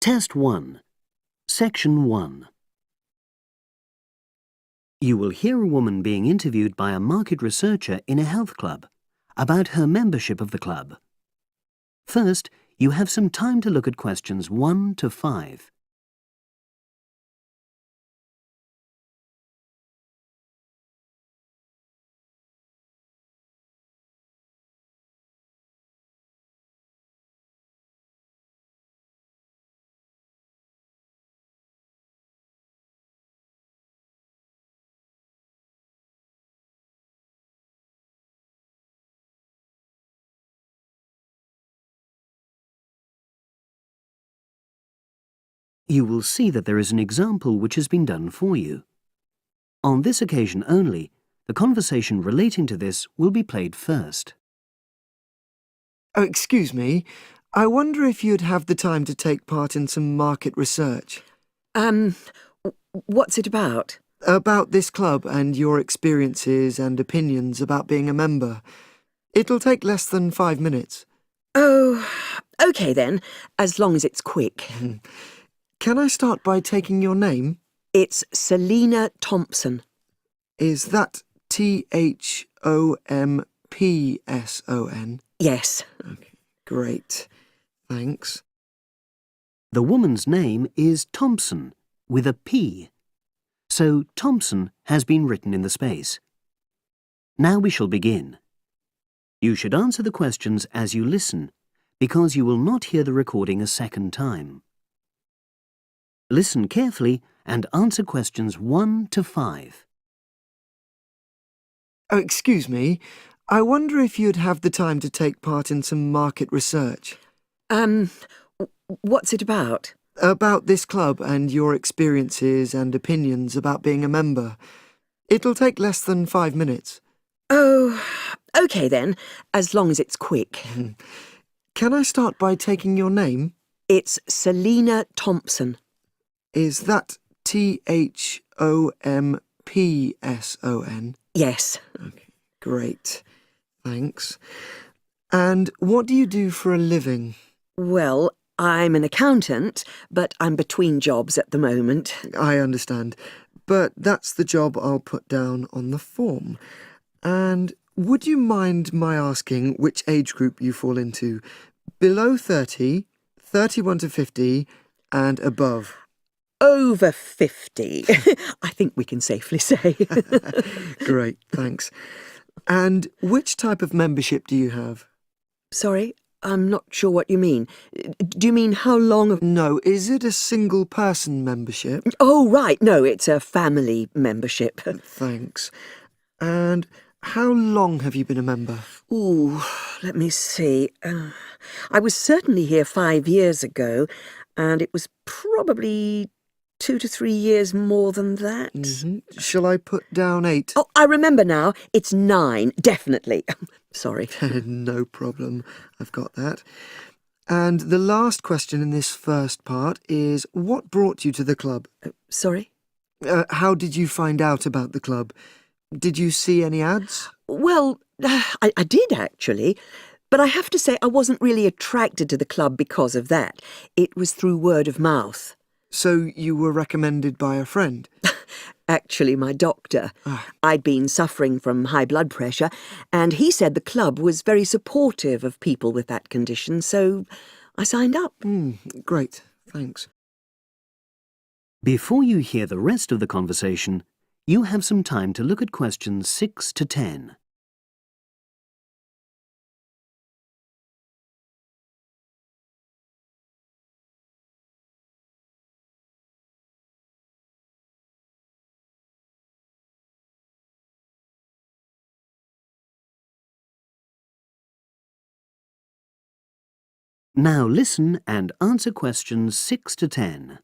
Test 1. Section 1. You will hear a woman being interviewed by a market researcher in a health club about her membership of the club. First, you have some time to look at questions 1 to 5. You will see that there is an example which has been done for you. On this occasion only, the conversation relating to this will be played first. Oh, excuse me. I wonder if you'd have the time to take part in some market research. What's it about? About this club and your experiences and opinions about being a member. It'll take less than 5 minutes. Oh, OK then, as long as it's quick. Can I start by taking your name? It's Selina Thompson. Is that Thompson? Yes. Okay, great. Thanks. The woman's name is Thompson, with a P. So Thompson has been written in the space. Now we shall begin. You should answer the questions as you listen, because you will not hear the recording a second time. Listen carefully and answer questions 1 to 5. Oh, excuse me. I wonder if you'd have the time to take part in some market research. What's it about? About this club and your experiences and opinions about being a member. It'll take less than 5 minutes. Oh, OK then, as long as it's quick. Can I start by taking your name? It's Selina Thompson. Is that Thompson? Yes. Okay, great. Thanks. And what do you do for a living? Well, I'm an accountant, but I'm between jobs at the moment. I understand. But that's the job I'll put down on the form. And would you mind my asking which age group you fall into? Below 30, 31 to 50, and above? Over 50, I think we can safely say. Great, thanks. And which type of membership do you have? Sorry, I'm not sure what you mean. Do you mean how long? No, is it a single-person membership? Oh, right, no, it's a family membership. Thanks. And how long have you been a member? Ooh, let me see. I was certainly here 5 years ago, and it was probably 2 to 3 years more than that. Shall I put down 8? Oh, I remember now. It's 9, definitely. Sorry. No problem. I've got that. And the last question in this first part is, what brought you to the club? Sorry? How did you find out about the club? Did you see any ads? Well, I did actually. But I have to say I wasn't really attracted to the club because of that. It was through word of mouth. So you were recommended by a friend? Actually, my doctor. I'd been suffering from high blood pressure, and he said the club was very supportive of people with that condition, so I signed up. Great, thanks. Before you hear the rest of the conversation, you have some time to look at questions 6 to 10. Now listen and answer questions 6 to 10.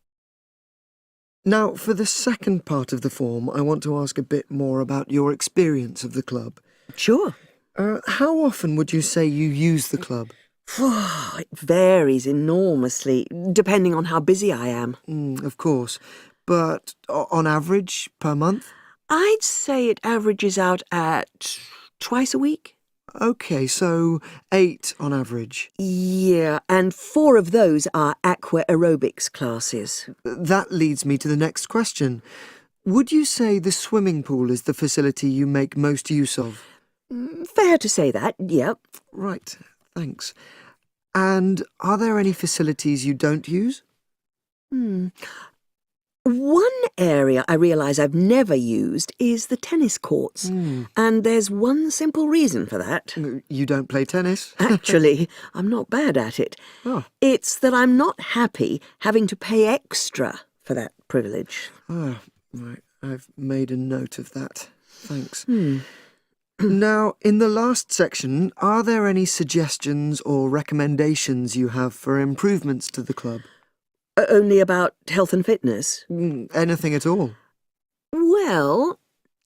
Now, for the second part of the form, I want to ask a bit more about your experience of the club. Sure. How often would you say you use the club? It varies enormously, depending on how busy I am. Of course. But on average, per month? I'd say it averages out at twice a week. Okay, so 8 on average. Yeah, and 4 of those are aqua aerobics classes. That leads me to the next question. Would you say the swimming pool is the facility you make most use of? Fair to say that, yep. Right, thanks. And are there any facilities you don't use? One area I realise I've never used is the tennis courts. And there's one simple reason for that. You don't play tennis? Actually, I'm not bad at it. Oh. It's that I'm not happy having to pay extra for that privilege. Ah, right. I've made a note of that. Thanks. Now, in the last section, are there any suggestions or recommendations you have for improvements to the club? Only about health and fitness? Anything at all? Well,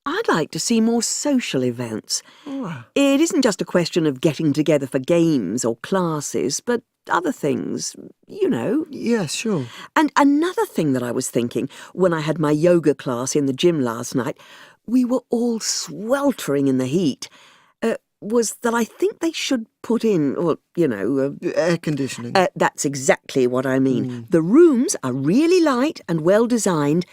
I'd like to see more social events. Oh. It isn't just a question of getting together for games or classes, but other things, you know. Yes, sure. And another thing that I was thinking when I had my yoga class in the gym last night, we were all sweltering in the heat, was that I think they should put in, Air conditioning. That's exactly what I mean. The rooms are really light and well designed,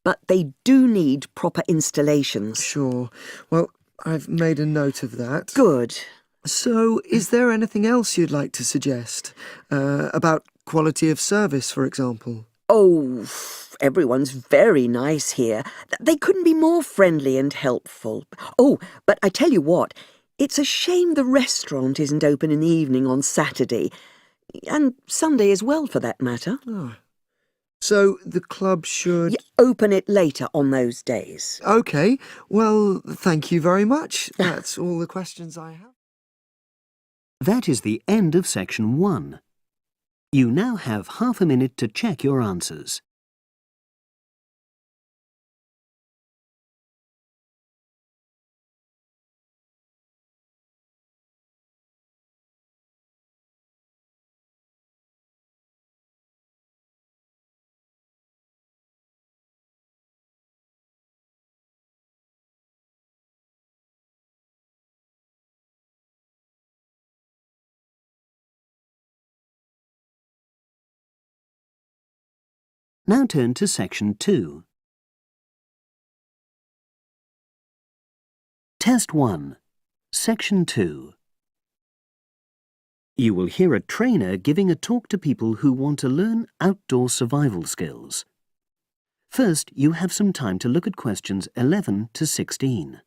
but they do need proper installations. Sure. Well, I've made a note of that. Good. So, is there anything else you'd like to suggest? About quality of service, for example? Oh, everyone's very nice here. They couldn't be more friendly and helpful. Oh, but I tell you what, it's a shame the restaurant isn't open in the evening on Saturday, and Sunday as well, for that matter. Oh. So, the club should... Open it later on those days. OK. Well, thank you very much. That's all the questions I have. That is the end of section 1. You now have half a minute to check your answers. Now turn to section 2. Test 1, section 2. You will hear a trainer giving a talk to people who want to learn outdoor survival skills. First, you have some time to look at questions 11 to 16.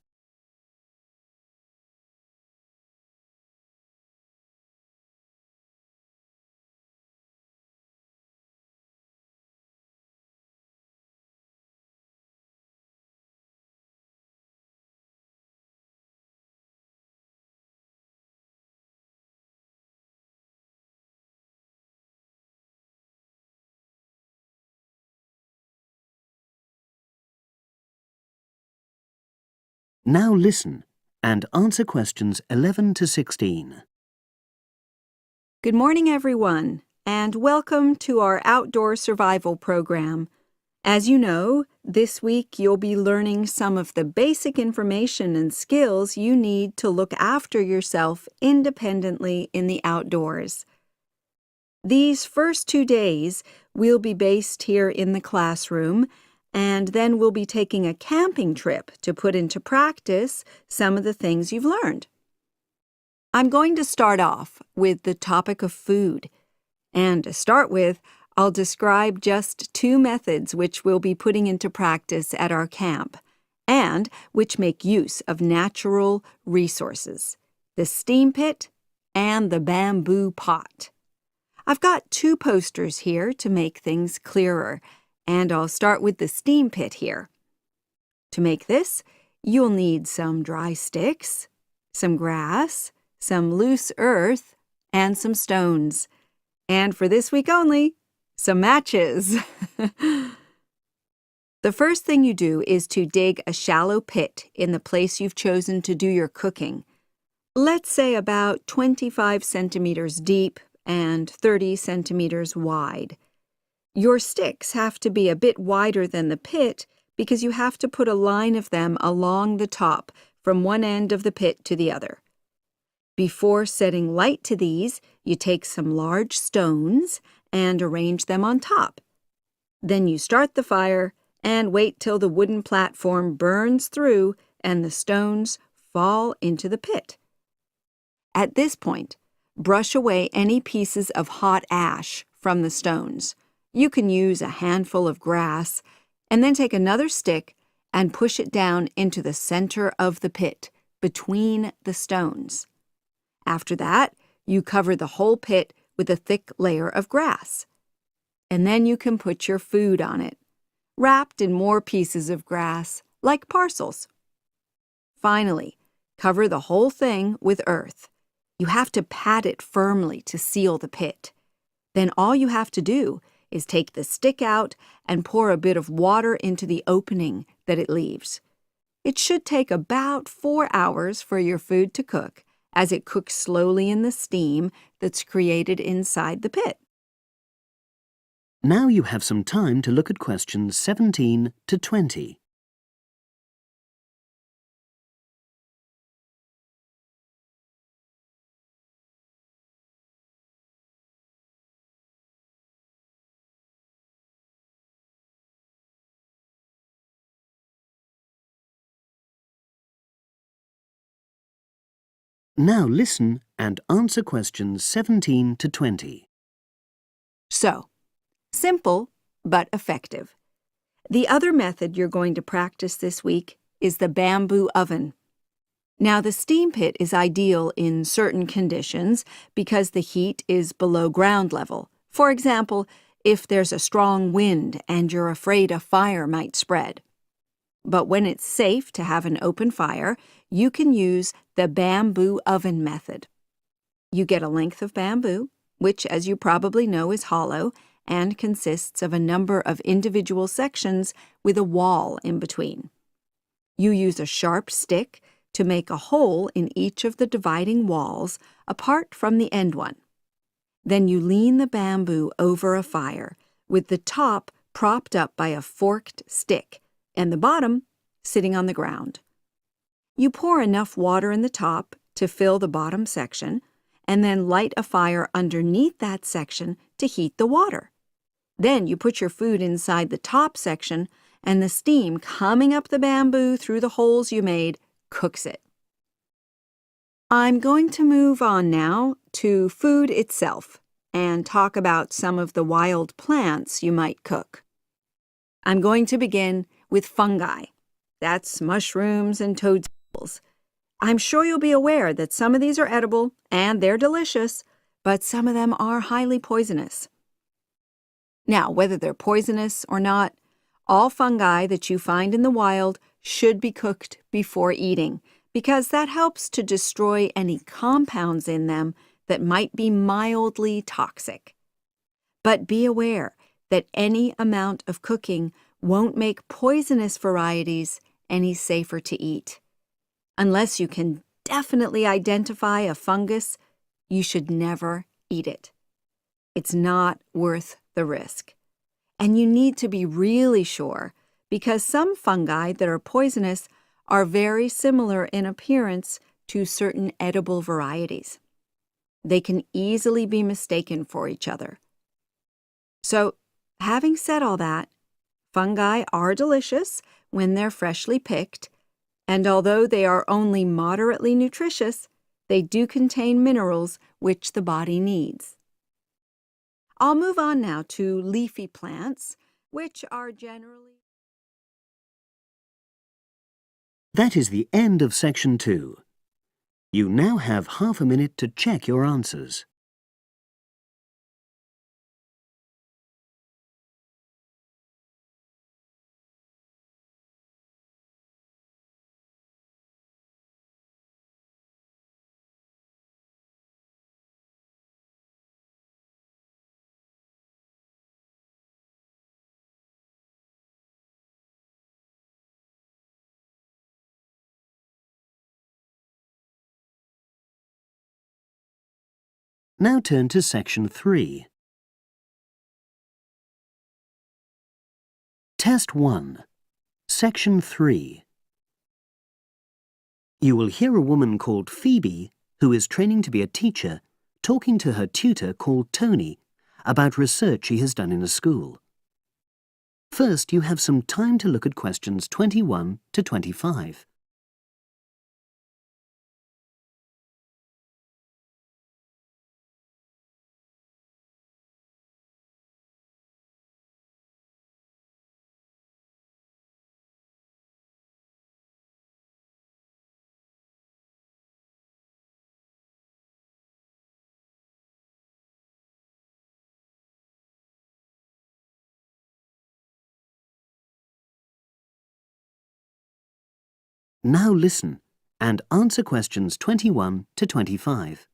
Now listen and answer questions 11 to 16. Good morning, everyone, and welcome to our outdoor survival program. As you know, this week you'll be learning some of the basic information and skills you need to look after yourself independently in the outdoors. These first 2 days will be based here in the classroom, and then we'll be taking a camping trip to put into practice some of the things you've learned. I'm going to start off with the topic of food. And to start with, I'll describe just 2 methods which we'll be putting into practice at our camp, and which make use of natural resources: the steam pit and the bamboo pot. I've got 2 posters here to make things clearer, and I'll start with the steam pit here. To make this, you'll need some dry sticks, some grass, some loose earth, and some stones. And for this week only, some matches. The first thing you do is to dig a shallow pit in the place you've chosen to do your cooking. Let's say about 25 centimeters deep and 30 centimeters wide. Your sticks have to be a bit wider than the pit because you have to put a line of them along the top from one end of the pit to the other. Before setting light to these, you take some large stones and arrange them on top. Then you start the fire and wait till the wooden platform burns through and the stones fall into the pit. At this point, brush away any pieces of hot ash from the stones. You can use a handful of grass, and then take another stick and push it down into the center of the pit, between the stones. After that, you cover the whole pit with a thick layer of grass. And then you can put your food on it, wrapped in more pieces of grass, like parcels. Finally, cover the whole thing with earth. You have to pat it firmly to seal the pit. Then all you have to do is take the stick out and pour a bit of water into the opening that it leaves. It should take about 4 hours for your food to cook, as it cooks slowly in the steam that's created inside the pit. Now you have some time to look at questions 17 to 20. Now listen and answer questions 17 to 20. So, simple but effective. The other method you're going to practice this week is the bamboo oven. Now, the steam pit is ideal in certain conditions because the heat is below ground level. For example, if there's a strong wind and you're afraid a fire might spread. But when it's safe to have an open fire, you can use the bamboo oven method. You get a length of bamboo, which, as you probably know, is hollow and consists of a number of individual sections with a wall in between. You use a sharp stick to make a hole in each of the dividing walls apart from the end one. Then you lean the bamboo over a fire, with the top propped up by a forked stick and the bottom sitting on the ground. You pour enough water in the top to fill the bottom section, and then light a fire underneath that section to heat the water. Then you put your food inside the top section, and the steam coming up the bamboo through the holes you made cooks it. I'm going to move on now to food itself and talk about some of the wild plants you might cook. I'm going to begin with fungi. That's mushrooms and toadstools. I'm sure you'll be aware that some of these are edible and they're delicious, but some of them are highly poisonous. Now, whether they're poisonous or not, all fungi that you find in the wild should be cooked before eating, because that helps to destroy any compounds in them that might be mildly toxic. But be aware that any amount of cooking won't make poisonous varieties any safer to eat. Unless you can definitely identify a fungus, you should never eat it. It's not worth the risk. And you need to be really sure, because some fungi that are poisonous are very similar in appearance to certain edible varieties. They can easily be mistaken for each other. So, having said all that, fungi are delicious when they're freshly picked, and although they are only moderately nutritious, they do contain minerals which the body needs. I'll move on now to leafy plants, which are generally... That is the end of section 2. You now have half a minute to check your answers. Now turn to section 3. Test 1. Section 3. You will hear a woman called Phoebe who is training to be a teacher, talking to her tutor called Tony about research she has done in a school. First, you have some time to look at questions 21 to 25. Now listen and answer questions 21 to 25.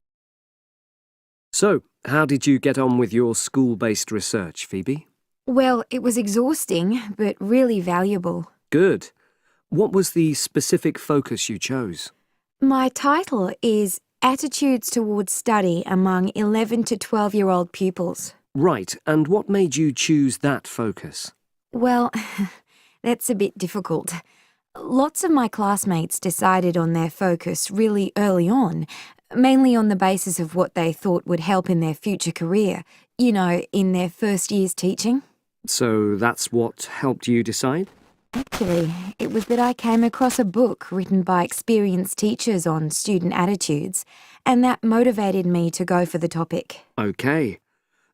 So, how did you get on with your school-based research, Phoebe? Well, it was exhausting, but really valuable. Good. What was the specific focus you chose? My title is Attitudes Towards Study Among 11 to 12-year-old Pupils. Right, and what made you choose that focus? Well, that's a bit difficult. Lots of my classmates decided on their focus really early on, mainly on the basis of what they thought would help in their future career, in their first year's teaching. So that's what helped you decide? Actually, it was that I came across a book written by experienced teachers on student attitudes, and that motivated me to go for the topic. Okay.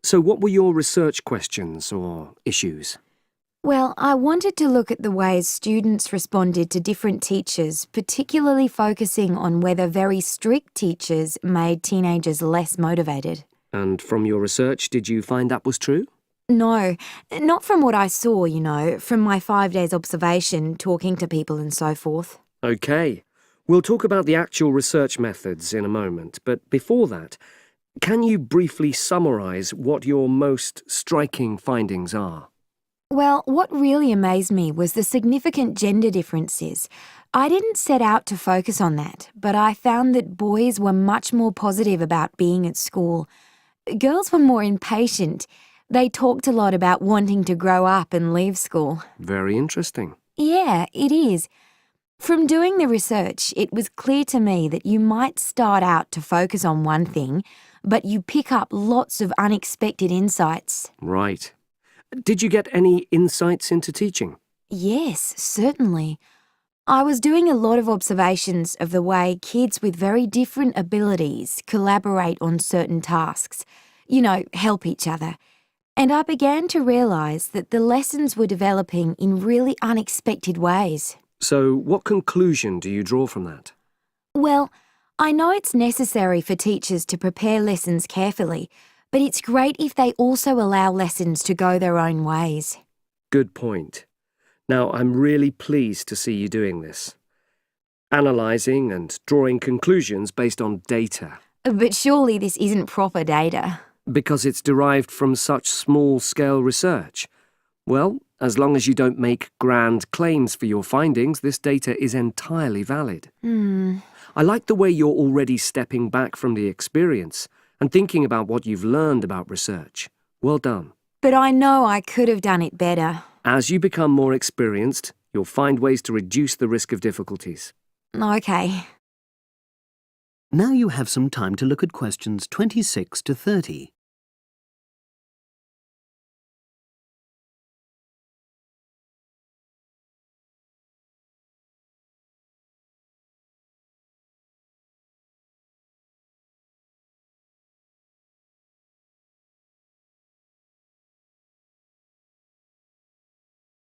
So what were your research questions or issues? Well, I wanted to look at the ways students responded to different teachers, particularly focusing on whether very strict teachers made teenagers less motivated. And from your research, did you find that was true? No, not from what I saw, from my 5 days observation, talking to people and so forth. Okay. We'll talk about the actual research methods in a moment, but before that, can you briefly summarise what your most striking findings are? Well, what really amazed me was the significant gender differences. I didn't set out to focus on that, but I found that boys were much more positive about being at school. Girls were more impatient. They talked a lot about wanting to grow up and leave school. Very interesting. Yeah, it is. From doing the research, it was clear to me that you might start out to focus on one thing, but you pick up lots of unexpected insights. Right. Did you get any insights into teaching? Yes, certainly. I was doing a lot of observations of the way kids with very different abilities collaborate on certain tasks, help each other. And I began to realise that the lessons were developing in really unexpected ways. So what conclusion do you draw from that? Well, I know it's necessary for teachers to prepare lessons carefully, but it's great if they also allow lessons to go their own ways. Good point. Now, I'm really pleased to see you doing this. Analysing and drawing conclusions based on data. But surely this isn't proper data. Because it's derived from such small-scale research. Well, as long as you don't make grand claims for your findings, this data is entirely valid. I like the way you're already stepping back from the experience and thinking about what you've learned about research. Well done. But I know I could have done it better. As you become more experienced, you'll find ways to reduce the risk of difficulties. Okay. Now you have some time to look at questions 26 to 30.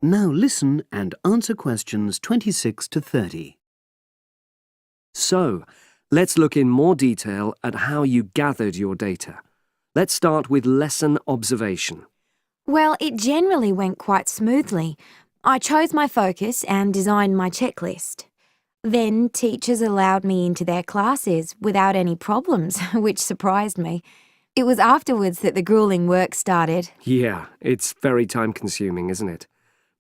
Now listen and answer questions 26 to 30. So, let's look in more detail at how you gathered your data. Let's start with lesson observation. Well, it generally went quite smoothly. I chose my focus and designed my checklist. Then teachers allowed me into their classes without any problems, which surprised me. It was afterwards that the grueling work started. Yeah, it's very time-consuming, isn't it?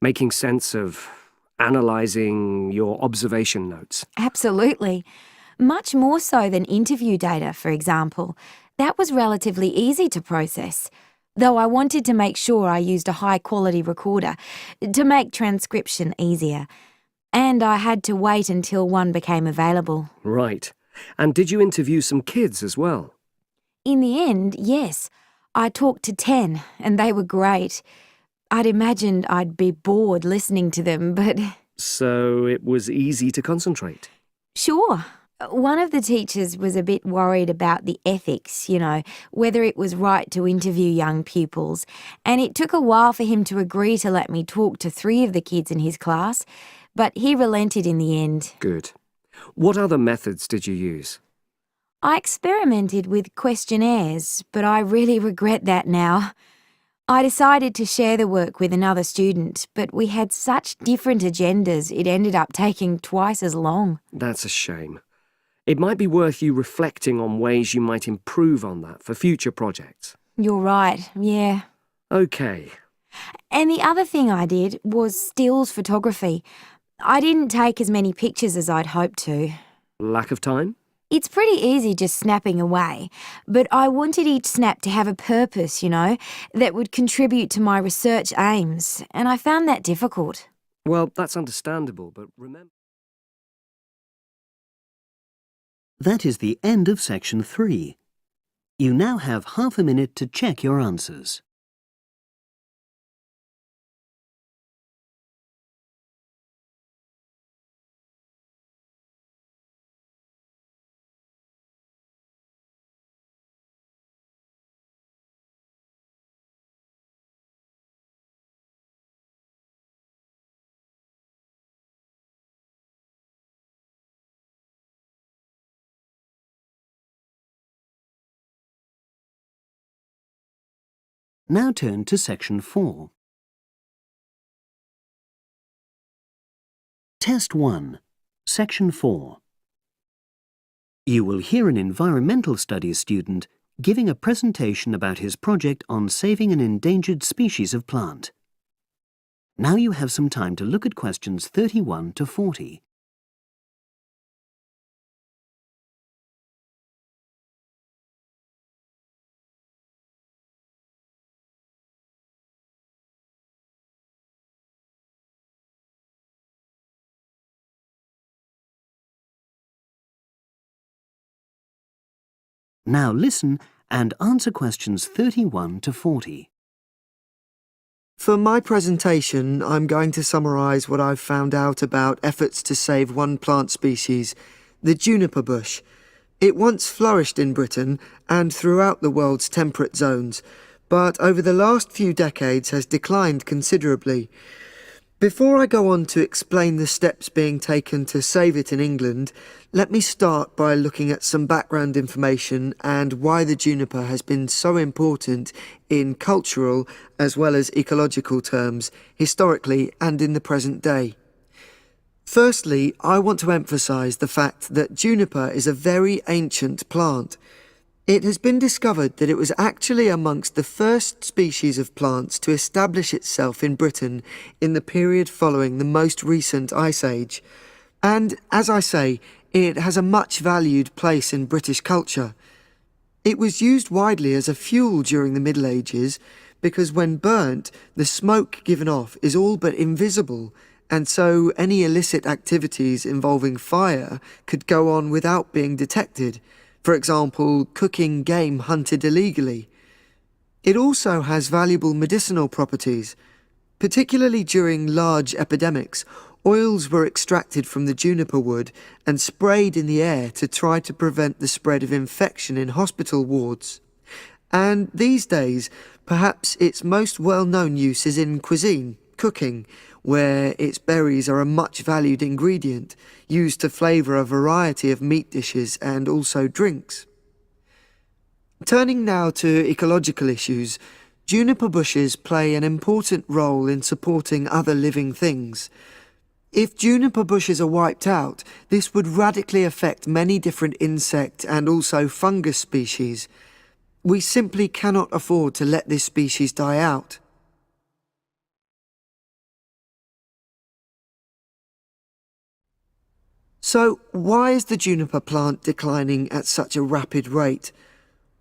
Making sense of analysing your observation notes. Absolutely. Much more so than interview data, for example. That was relatively easy to process, though I wanted to make sure I used a high-quality recorder to make transcription easier. And I had to wait until one became available. Right. And did you interview some kids as well? In the end, yes. I talked to 10, and they were great. I'd imagined I'd be bored listening to them, but So it was easy to concentrate. sure. One of the teachers was a bit worried about the ethics, whether it was right to interview young pupils, and it took a while for him to agree to let me talk to 3 of the kids in his class, but he relented in the end. Good. What other methods did you use? I experimented with questionnaires, but I really regret that now. I decided to share the work with another student, but we had such different agendas it ended up taking twice as long. That's a shame. It might be worth you reflecting on ways you might improve on that for future projects. You're right, yeah. OK. And the other thing I did was stills photography. I didn't take as many pictures as I'd hoped to. Lack of time? It's pretty easy just snapping away, but I wanted each snap to have a purpose, that would contribute to my research aims, and I found that difficult. Well, that's understandable, but remember... That is the end of section 3. You now have half a minute to check your answers. Now turn to section 4. Test 1, section 4. You will hear an environmental studies student giving a presentation about his project on saving an endangered species of plant. Now you have some time to look at questions 31 to 40. Now listen and answer questions 31 to 40. For my presentation, I'm going to summarise what I've found out about efforts to save one plant species, the juniper bush. It once flourished in Britain and throughout the world's temperate zones, but over the last few decades has declined considerably. Before I go on to explain the steps being taken to save it in England, let me start by looking at some background information and why the juniper has been so important in cultural as well as ecological terms, historically and in the present day. Firstly, I want to emphasise the fact that juniper is a very ancient plant. It has been discovered that it was actually amongst the first species of plants to establish itself in Britain in the period following the most recent Ice Age. And, as I say, it has a much valued place in British culture. It was used widely as a fuel during the Middle Ages because when burnt, the smoke given off is all but invisible, and so any illicit activities involving fire could go on without being detected. For example, cooking game hunted illegally. It also has valuable medicinal properties. Particularly during large epidemics, oils were extracted from the juniper wood and sprayed in the air to try to prevent the spread of infection in hospital wards. And these days, perhaps its most well-known use is in cuisine, cooking, where its berries are a much valued ingredient, used to flavour a variety of meat dishes and also drinks. Turning now to ecological issues, juniper bushes play an important role in supporting other living things. If juniper bushes are wiped out, this would radically affect many different insect and also fungus species. We simply cannot afford to let this species die out. So, why is the juniper plant declining at such a rapid rate?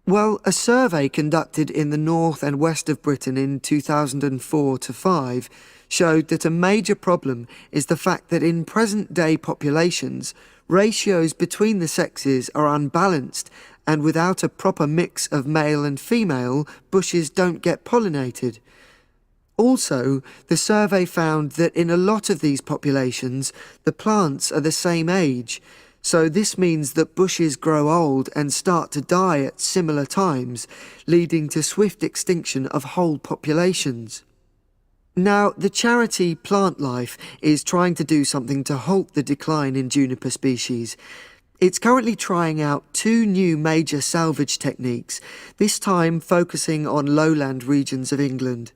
Well, a survey conducted in the north and west of Britain in 2004 to 5 showed that a major problem is the fact that in present-day populations, ratios between the sexes are unbalanced, and without a proper mix of male and female, bushes don't get pollinated. Also, the survey found that in a lot of these populations, the plants are the same age, so this means that bushes grow old and start to die at similar times, leading to swift extinction of whole populations. Now, the charity Plant Life is trying to do something to halt the decline in juniper species. It's currently trying out 2 new major salvage techniques, this time focusing on lowland regions of England.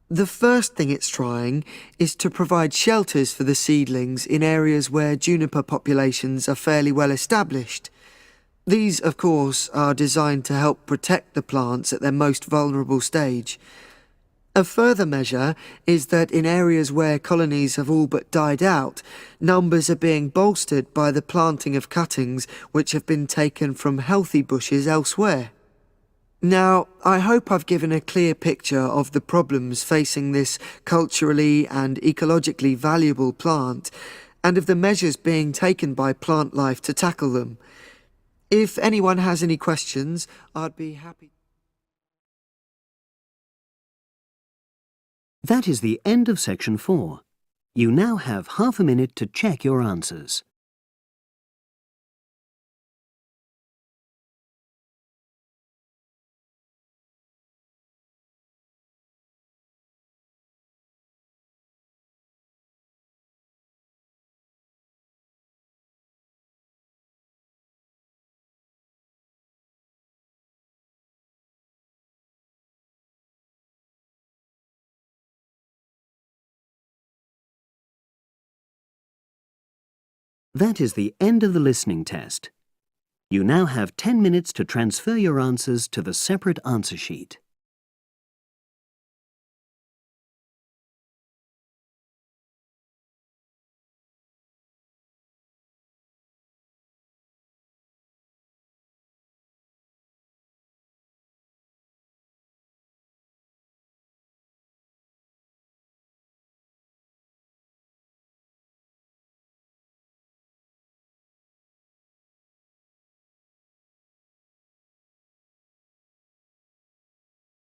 The first thing it's trying is to provide shelters for the seedlings in areas where juniper populations are fairly well established. These, of course, are designed to help protect the plants at their most vulnerable stage. A further measure is that in areas where colonies have all but died out, numbers are being bolstered by the planting of cuttings which have been taken from healthy bushes elsewhere. Now, I hope I've given a clear picture of the problems facing this culturally and ecologically valuable plant, and of the measures being taken by Plant Life to tackle them. If anyone has any questions, I'd be happy. That is the end of section 4. You now have half a minute to check your answers. That is the end of the listening test. You now have 10 minutes to transfer your answers to the separate answer sheet.